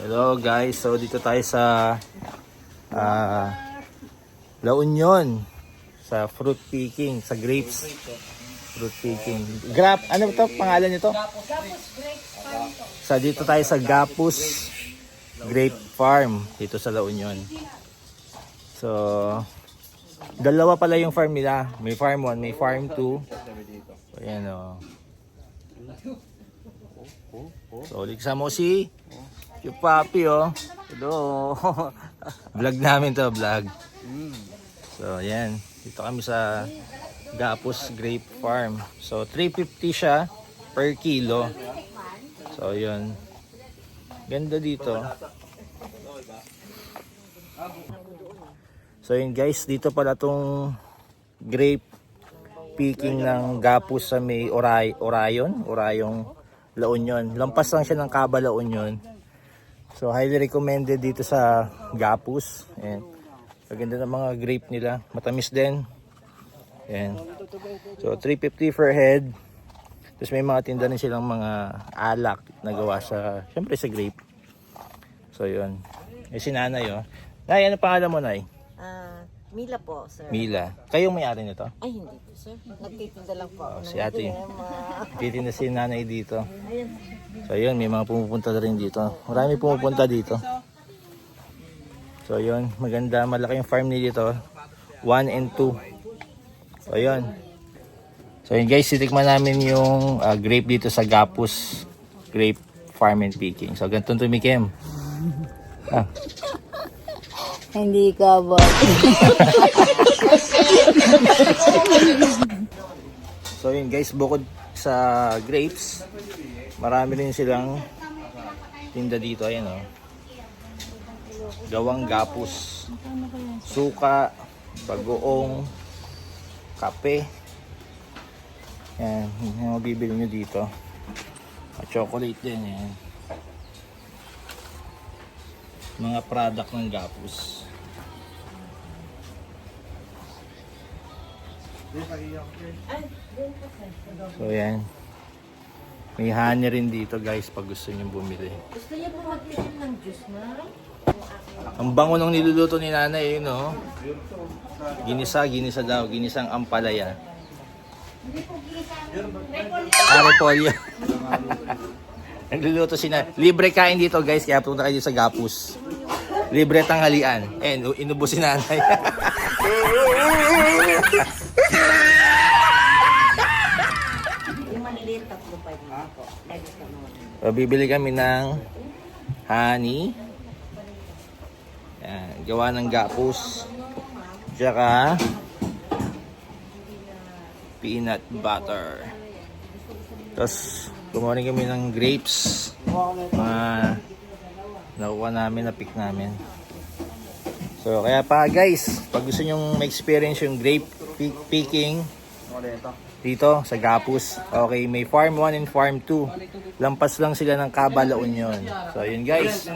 Hello guys, so dito tayo sa La Union sa fruit picking, sa grapes. Fruit picking. Ano to pangalan nito? Sa dito tayo sa Gapus Grape Farm dito sa La Union. So dalawa pala yung farm nila. May farm 1, may farm 2. Ayan o. So ulit sa mo si yung papi oh. Hello. Vlog namin to, vlog. So ayan, dito kami sa Gapus Grape Farm. So 350 siya per kilo. So yun. Ganda dito. So yun guys, dito pala tong grape picking ng Gapus sa may Orayong La Union. Lampas lang siya ng Caba La Union. So highly recommended dito sa Gapus. Ayan. Maganda ng mga grape nila. Matamis din. Ayan. So 350 per head. Tapos may mga tinda rin silang mga alak na gawa sa, syempre sa grape. So yun. Eh si Nanay oh. Nay, ano pangalan mo Nay? Mila po, sir. Mila. Kayong may-ari nito? Ay, hindi po, sir. Nagtitinda lang po. Si ate. Nagtitinda si Nanay dito. So yun, may mga pumupunta na rin dito. Marami pumupunta dito. So yun, maganda. Malaki yung farm nila dito. 1 and 2. So yun. So yun guys, titikman namin yung grape dito sa Gapus Grape Farm and Picking. So ganito tumikim. Hindi ka ba? So yun guys, bukod sa grapes, marami rin silang tinda dito. Ayan o. Gawang Gapus. Suka, bagoong, kape. Yan, yung mabibili nyo dito. At chocolate din yan. Mga product ng Gapus. So yan. May honey rin dito guys pag gusto niyo bumili. Gusto niyo po mag-inom ng juice na? Ang bango ng niluluto ni Nanay, yun oh. Ginisa daw, ginisang ampalaya. Repolyo. Nagluluto si Nanay. Libre kain dito guys, kaya punta kayo sa Gapus. Libre tanghalian. Inubos si Nanay. Yung maliliit, 3-5 po. So, bibili kami ng honey. Yan, gawa ng Gapus. Tsaka peanut butter. Tapos kumuha kami ng grapes. Nakuha namin, na-pick namin. So kaya pa guys, pag gusto nyong ma-experience yung grape picking dito sa Gapus, okay, may farm 1 and farm 2. Lampas lang sila ng Caba La Union. So yun guys.